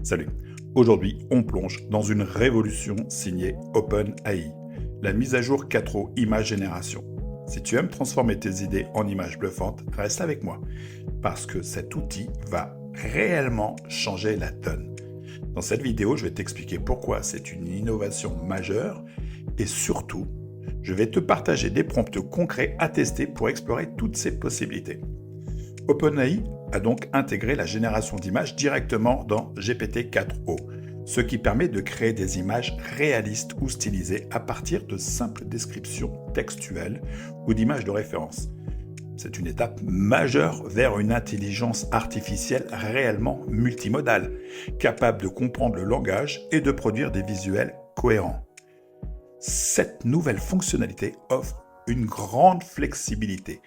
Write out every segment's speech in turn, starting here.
Salut. Aujourd'hui, on plonge dans une révolution signée OpenAI, la mise à jour 4O Image Génération. Si tu aimes transformer tes idées en images bluffantes, reste avec moi, parce que cet outil va réellement changer la donne. Dans cette vidéo, je vais t'expliquer pourquoi c'est une innovation majeure et surtout, je vais te partager des prompts concrets à tester pour explorer toutes ces possibilités. OpenAI a donc intégré la génération d'images directement dans GPT-4o, ce qui permet de créer des images réalistes ou stylisées à partir de simples descriptions textuelles ou d'images de référence. C'est une étape majeure vers une intelligence artificielle réellement multimodale, capable de comprendre le langage et de produire des visuels cohérents. Cette nouvelle fonctionnalité offre une grande flexibilité.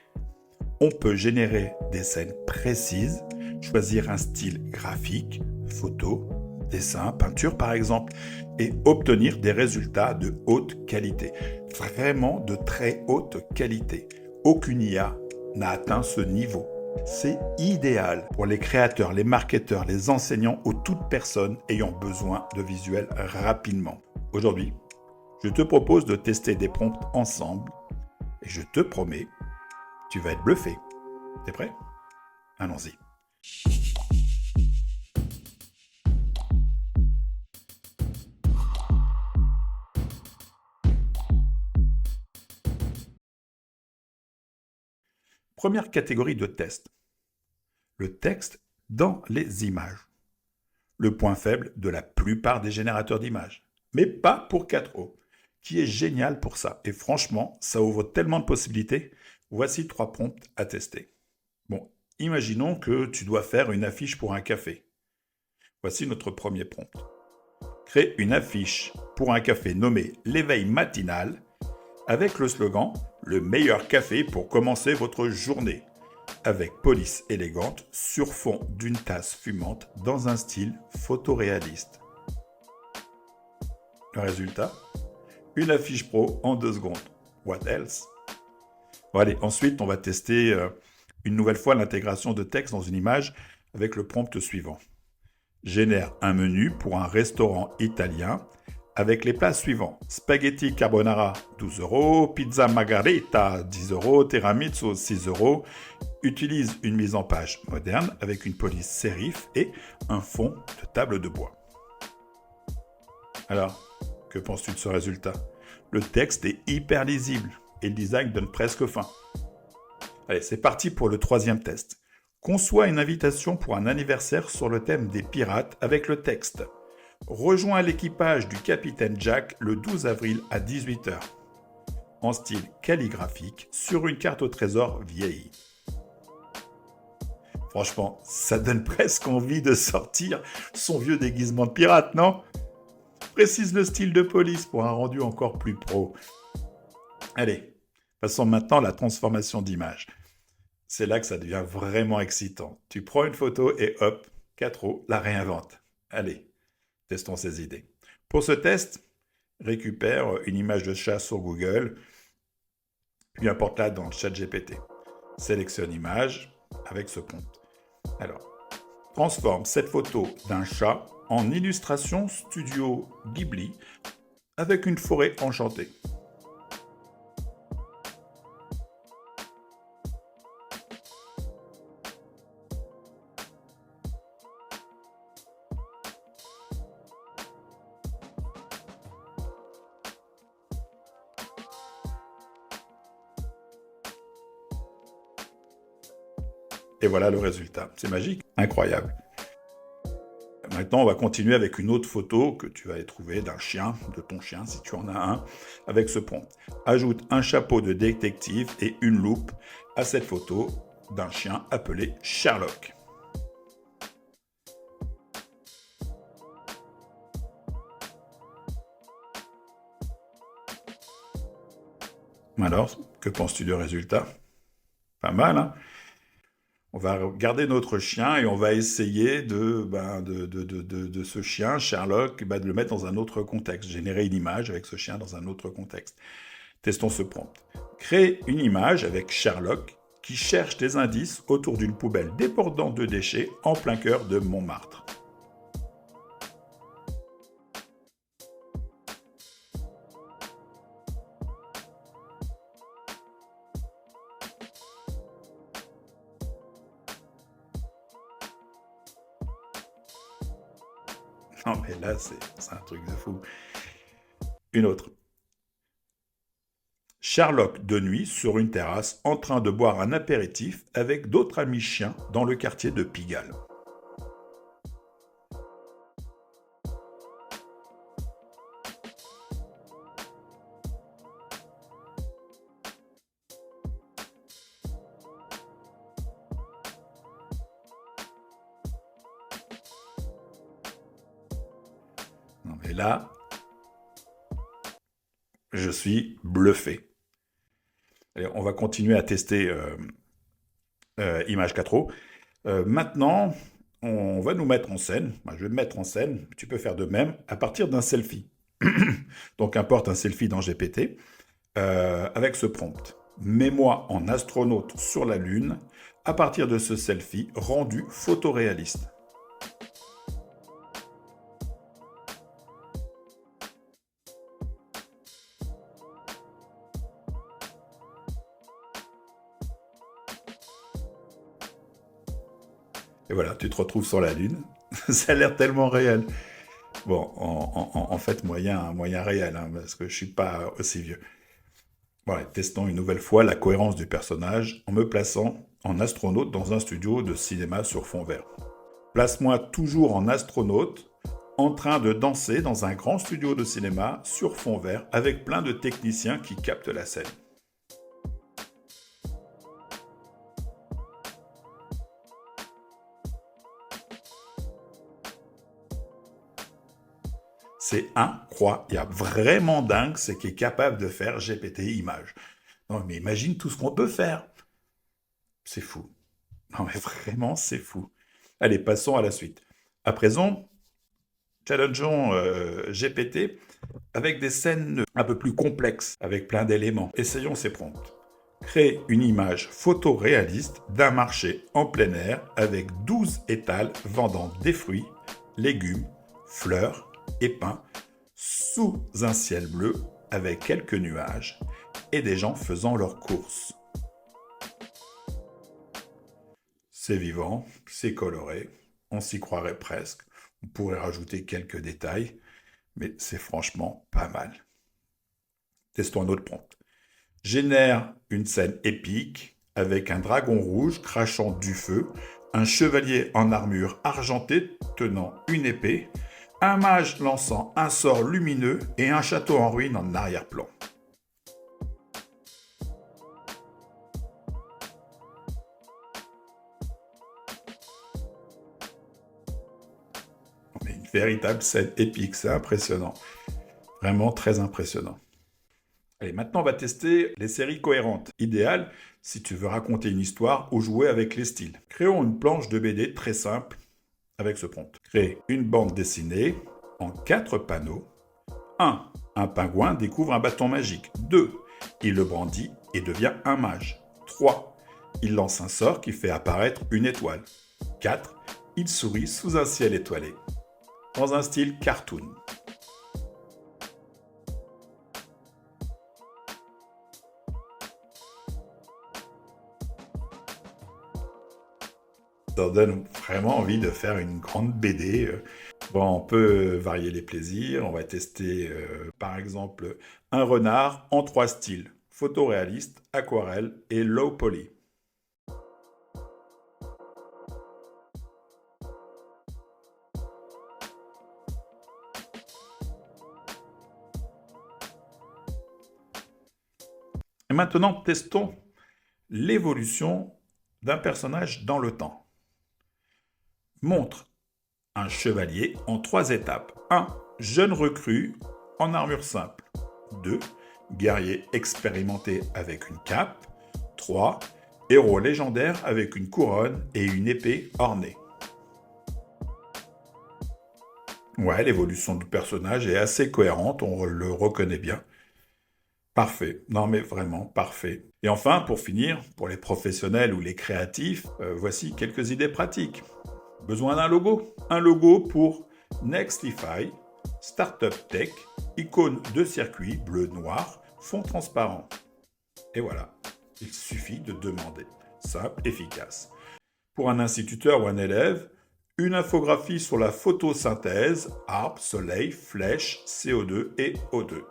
On peut générer des scènes précises, choisir un style graphique, photo, dessin, peinture par exemple, et obtenir des résultats de haute qualité. Vraiment de très haute qualité. Aucune IA n'a atteint ce niveau. C'est idéal pour les créateurs, les marketeurs, les enseignants ou toute personne ayant besoin de visuels rapidement. Aujourd'hui, je te propose de tester des prompts ensemble et je te promets, tu vas être bluffé. T'es prêt? Allons-y. Première catégorie de test. Le texte dans les images. Le point faible de la plupart des générateurs d'images. Mais pas pour 4O, qui est génial pour ça. Et franchement, ça ouvre tellement de possibilités. Voici 3 prompts à tester. Bon, imaginons que tu dois faire une affiche pour un café. Voici notre premier prompt. Crée une affiche pour un café nommé l'éveil matinal avec le slogan « Le meilleur café pour commencer votre journée » avec police élégante sur fond d'une tasse fumante dans un style photoréaliste. Le résultat? Une affiche pro en 2 secondes. What else? Bon allez, ensuite on va tester une nouvelle fois l'intégration de texte dans une image avec le prompt suivant. Génère un menu pour un restaurant italien avec les plats suivants. Spaghetti carbonara, 12 €, pizza margherita, 10 €, tiramisu, 6 €. Utilise une mise en page moderne avec une police sérif et un fond de table de bois. Alors, que penses-tu de ce résultat? Le texte est hyper lisible et le design donne presque faim. Allez, c'est parti pour le 3e test. Conçois une invitation pour un anniversaire sur le thème des pirates avec le texte. Rejoins l'équipage du capitaine Jack le 12 avril à 18 h. En style calligraphique sur une carte au trésor vieillie. Franchement, ça donne presque envie de sortir son vieux déguisement de pirate, non? Précise le style de police pour un rendu encore plus pro. Allez, passons maintenant à la transformation d'image. C'est là que ça devient vraiment excitant. Tu prends une photo et hop, 4O la réinvente. Allez, testons ces idées. Pour ce test, récupère une image de chat sur Google, puis importe-la dans ChatGPT. Sélectionne image avec ce prompt. Alors, transforme cette photo d'un chat en illustration studio Ghibli avec une forêt enchantée. Et voilà le résultat. C'est magique, incroyable. Maintenant, on va continuer avec une autre photo que tu vas trouver d'un chien, de ton chien, si tu en as un, avec ce prompt. Ajoute un chapeau de détective et une loupe à cette photo d'un chien appelé Sherlock. Alors, que penses-tu du résultat? Pas mal, hein? On va garder notre chien et on va essayer de ce chien, Sherlock, de le mettre dans un autre contexte, générer une image avec ce chien dans un autre contexte. Testons ce prompt. Crée une image avec Sherlock qui cherche des indices autour d'une poubelle débordante de déchets en plein cœur de Montmartre. Non, mais là, c'est un truc de fou. Une autre. Sherlock de nuit sur une terrasse en train de boire un apéritif avec d'autres amis chiens dans le quartier de Pigalle. Non, mais là, je suis bluffé. Allez, on va continuer à tester Image 4O. Maintenant, on va nous mettre en scène. Moi, je vais me mettre en scène. Tu peux faire de même à partir d'un selfie. Donc, importe un selfie dans GPT avec ce prompt. Mets-moi en astronaute sur la Lune à partir de ce selfie rendu photoréaliste. Et voilà, tu te retrouves sur la Lune. Ça a l'air tellement réel. Bon, en fait, moyen réel, hein, parce que je suis pas aussi vieux. Voilà, testons une nouvelle fois la cohérence du personnage en me plaçant en astronaute dans un studio de cinéma sur fond vert. Place-moi toujours en astronaute, en train de danser dans un grand studio de cinéma sur fond vert avec plein de techniciens qui captent la scène. C'est incroyable, vraiment dingue ce qu'est capable de faire GPT Images. Non mais imagine tout ce qu'on peut faire. C'est fou. Non mais vraiment, c'est fou. Allez, passons à la suite. À présent, challengeons GPT avec des scènes un peu plus complexes, avec plein d'éléments. Essayons ces prompts. Crée une image photoréaliste d'un marché en plein air avec 12 étals vendant des fruits, légumes, fleurs et pain sous un ciel bleu avec quelques nuages et des gens faisant leurs courses. C'est vivant, c'est coloré, on s'y croirait presque. On pourrait rajouter quelques détails, mais c'est franchement pas mal. Testons un autre prompt. Génère une scène épique avec un dragon rouge crachant du feu, un chevalier en armure argentée tenant une épée, un mage lançant un sort lumineux et un château en ruine en arrière-plan. Mais une véritable scène épique, c'est impressionnant. Vraiment très impressionnant. Allez, maintenant on va tester les séries cohérentes. Idéal si tu veux raconter une histoire ou jouer avec les styles. Créons une planche de BD très simple avec ce prompt. Crée une bande dessinée en 4 panneaux. 1. Un pingouin découvre un bâton magique. 2. Il le brandit et devient un mage. 3. Il lance un sort qui fait apparaître une étoile. 4. Il sourit sous un ciel étoilé. Dans un style cartoon. Ça donne vraiment envie de faire une grande BD. Bon, on peut varier les plaisirs. On va tester, par exemple, un renard en 3 styles. Photoréaliste, aquarelle et low poly. Et maintenant, testons l'évolution d'un personnage dans le temps. Montre un chevalier en 3 étapes. 1. Jeune recrue en armure simple. 2. Guerrier expérimenté avec une cape. 3. Héros légendaire avec une couronne et une épée ornée. Ouais, l'évolution du personnage est assez cohérente, on le reconnaît bien. Parfait. Non mais vraiment parfait. Et enfin, pour finir, pour les professionnels ou les créatifs, voici quelques idées pratiques. Besoin d'un logo? Un logo pour Nextify, Startup Tech, icône de circuit bleu-noir, fond transparent. Et voilà, il suffit de demander. Simple, efficace. Pour un instituteur ou un élève, Une infographie sur la photosynthèse, arbre, soleil, flèche, CO2 et O2.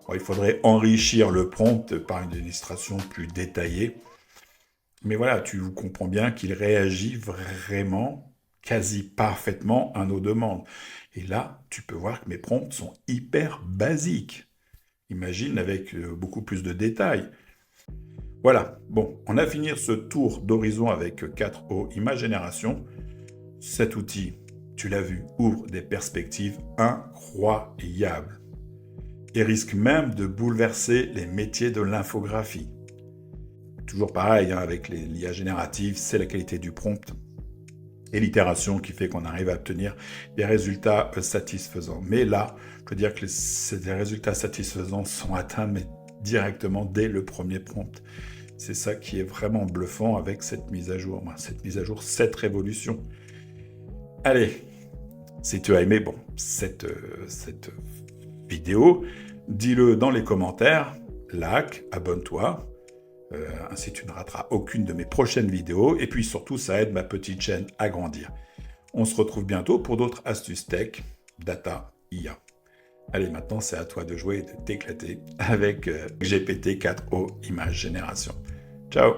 Bon, il faudrait enrichir le prompt par une illustration plus détaillée. Mais voilà, tu comprends bien qu'il réagit vraiment, quasi parfaitement à nos demandes. Et là, tu peux voir que mes prompts sont hyper basiques. Imagine avec beaucoup plus de détails. Voilà, bon, on a fini ce tour d'horizon avec 4O Image Génération. Cet outil, tu l'as vu, ouvre des perspectives incroyables et risque même de bouleverser les métiers de l'infographie. Toujours pareil, hein, avec l'IA générative, c'est la qualité du prompt et l'itération qui fait qu'on arrive à obtenir des résultats satisfaisants. Mais là, je veux dire que ces résultats satisfaisants sont atteints mais directement dès le premier prompt. C'est ça qui est vraiment bluffant avec cette mise à jour, cette révolution. Allez, si tu as aimé cette vidéo, dis-le dans les commentaires, like, abonne-toi. Ainsi tu ne rateras aucune de mes prochaines vidéos. Et puis surtout, ça aide ma petite chaîne à grandir. On se retrouve bientôt pour d'autres astuces tech, data, IA. Allez, maintenant c'est à toi de jouer et de t'éclater avec GPT-4o Image Génération. Ciao!